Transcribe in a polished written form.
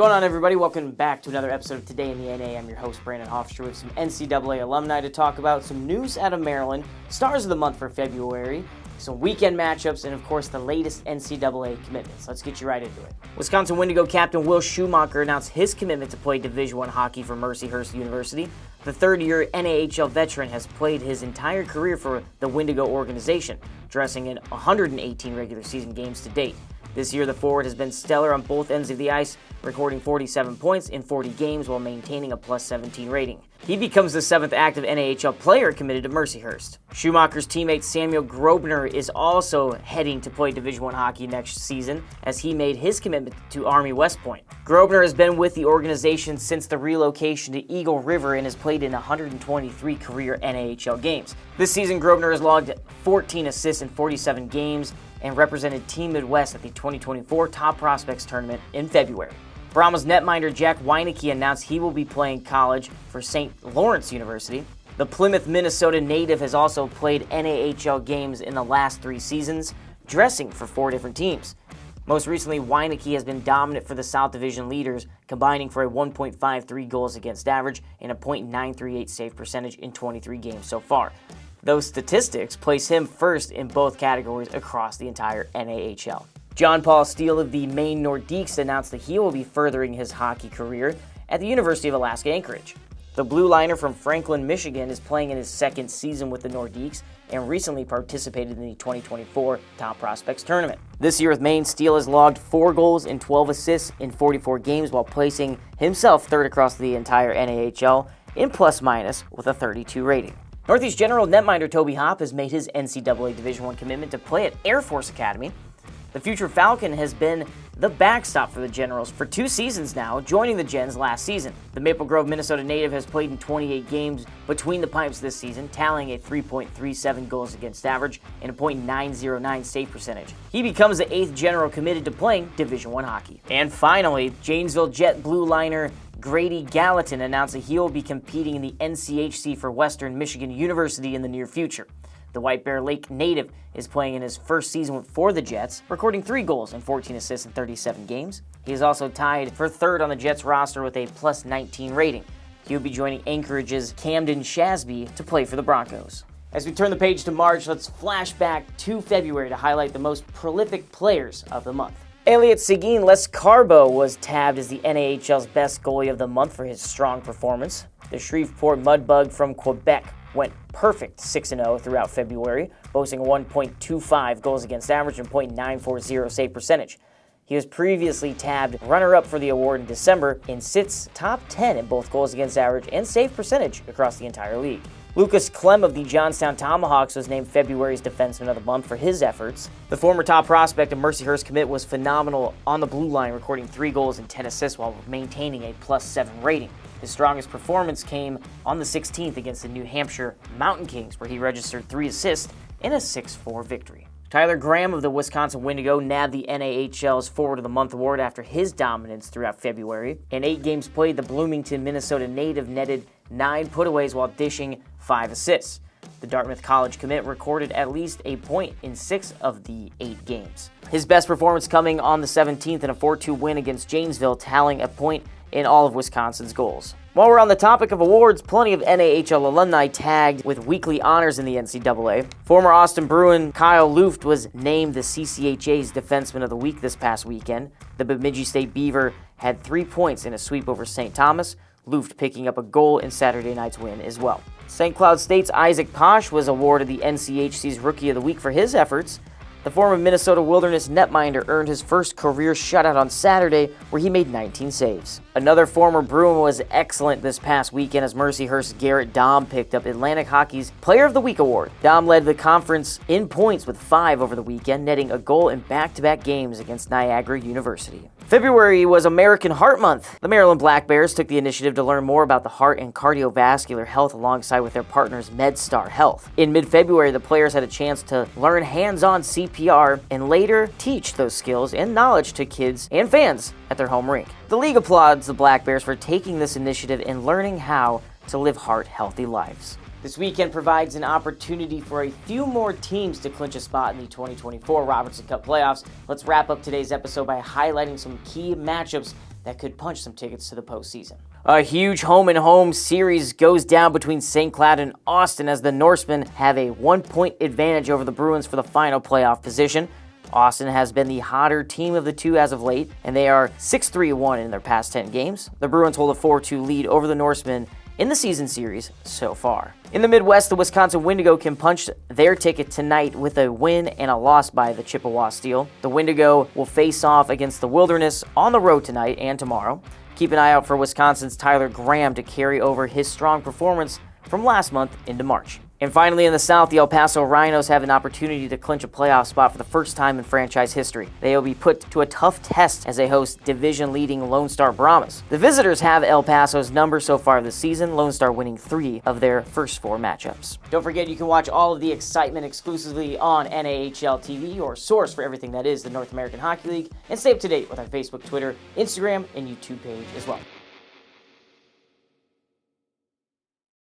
What's going on, everybody? Welcome back to another episode of Today in the NA. I'm your host, Brandon Hofstra, with some NCAA alumni to talk about some news out of Maryland, stars of the month for February, some weekend matchups, and of course the latest NCAA commitments. Let's get you right into it. Wisconsin Wendigo captain Will Schumacher announced his commitment to play Division I hockey for Mercyhurst University. The third-year NAHL veteran has played his entire career for the Wendigo organization, dressing in 118 regular season games to date. This year, the forward has been stellar on both ends of the ice, recording 47 points in 40 games while maintaining a +17 rating. He becomes the 7th active NAHL player committed to Mercyhurst. Schumacher's teammate Samuel Grobner is also heading to play Division I hockey next season, as he made his commitment to Army West Point. Grobner has been with the organization since the relocation to Eagle River and has played in 123 career NAHL games. This season, Grobner has logged 14 assists in 47 games and represented Team Midwest at the 2024 Top Prospects Tournament in February. Brahma's netminder Jack Weineke announced he will be playing college for St. Lawrence University. The Plymouth, Minnesota native has also played NAHL games in the last 3 seasons, dressing for 4 different teams. Most recently, Weineke has been dominant for the South Division leaders, combining for a 1.53 goals against average and a .938 save percentage in 23 games so far. Those statistics place him first in both categories across the entire NAHL. John Paul Steele of the Maine Nordiques announced that he will be furthering his hockey career at the University of Alaska Anchorage. The blue liner from Franklin, Michigan is playing in his 2nd season with the Nordiques and recently participated in the 2024 Top Prospects Tournament. This year with Maine, Steele has logged 4 goals and 12 assists in 44 games while placing himself 3rd across the entire NAHL in plus-minus with a 32 rating. Northeast General netminder Toby Hopp has made his NCAA Division I commitment to play at Air Force Academy. The future Falcon has been the backstop for the Generals for 2 seasons now, joining the Gens last season. The Maple Grove, Minnesota native has played in 28 games between the pipes this season, tallying a 3.37 goals against average and a .909 save percentage. He becomes the 8th General committed to playing Division I hockey. And finally, Janesville Jet blue liner Grady Gallatin announced that he will be competing in the NCHC for Western Michigan University in the near future. The White Bear Lake native is playing in his first season for the Jets, recording 3 goals and 14 assists in 37 games. He is also tied for 3rd on the Jets roster with a +19 rating. He will be joining Anchorage's Camden Shasby to play for the Broncos. As we turn the page to March, let's flash back to February to highlight the most prolific players of the month. Elliot Seguin Lescarbo was tabbed as the NAHL's best goalie of the month for his strong performance. The Shreveport Mudbug from Quebec went perfect 6-0 throughout February, boasting a 1.25 goals against average and .940 save percentage. He was previously tabbed runner-up for the award in December and sits top 10 in both goals against average and save percentage across the entire league. Lucas Clem of the Johnstown Tomahawks was named February's Defenseman of the Month for his efforts. The former top prospect of Mercyhurst commit was phenomenal on the blue line, recording 3 goals and 10 assists while maintaining a +7 rating. His strongest performance came on the 16th against the New Hampshire Mountain Kings, where he registered 3 assists in a 6-4 victory. Tyler Graham of the Wisconsin Wendigo nabbed the NAHL's Forward of the Month award after his dominance throughout February. In 8 games played, the Bloomington, Minnesota native netted 9 putaways while dishing 5 assists. The Dartmouth College commit recorded at least a point in 6 of the 8 games. His best performance coming on the 17th in a 4-2 win against Janesville, tallying a point in all of Wisconsin's goals. While we're on the topic of awards, plenty of NAHL alumni tagged with weekly honors in the NCAA. Former Austin Bruin Kyle Luft was named the CCHA's Defenseman of the Week this past weekend. The Bemidji State Beaver had 3 points in a sweep over St. Thomas, Luft picking up a goal in Saturday night's win as well. St. Cloud State's Isaac Posh was awarded the NCHC's Rookie of the Week for his efforts. The former Minnesota Wilderness netminder earned his first career shutout on Saturday, where he made 19 saves. Another former Bruin was excellent this past weekend as Mercyhurst's Garrett Dahm picked up Atlantic Hockey's Player of the Week award. Dahm led the conference in points with 5 over the weekend, netting a goal in back-to-back games against Niagara University. February was American Heart Month. The Maryland Black Bears took the initiative to learn more about the heart and cardiovascular health alongside with their partners MedStar Health. In mid-February, the players had a chance to learn hands-on CPR and later teach those skills and knowledge to kids and fans at their home rink. The league applauds the Black Bears for taking this initiative and learning how to live heart-healthy lives. This weekend provides an opportunity for a few more teams to clinch a spot in the 2024 Robertson Cup playoffs. Let's wrap up today's episode by highlighting some key matchups that could punch some tickets to the postseason. A huge home-and-home series goes down between St. Cloud and Austin as the Norsemen have a 1-point advantage over the Bruins for the final playoff position. Austin has been the hotter team of the two as of late, and they are 6-3-1 in their past 10 games. The Bruins hold a 4-2 lead over the Norsemen in the season series so far. In the Midwest, the Wisconsin Wendigo can punch their ticket tonight with a win and a loss by the Chippewa Steel. The Wendigo will face off against the Wilderness on the road tonight and tomorrow. Keep an eye out for Wisconsin's Tyler Graham to carry over his strong performance from last month into March. And finally, in the South, the El Paso Rhinos have an opportunity to clinch a playoff spot for the first time in franchise history. They will be put to a tough test as they host division-leading Lone Star Brahmas. The visitors have El Paso's number so far this season, Lone Star winning 3 of their first 4 matchups. Don't forget you can watch all of the excitement exclusively on NAHL TV, your source for everything that is the North American Hockey League, and stay up to date with our Facebook, Twitter, Instagram, and YouTube page as well.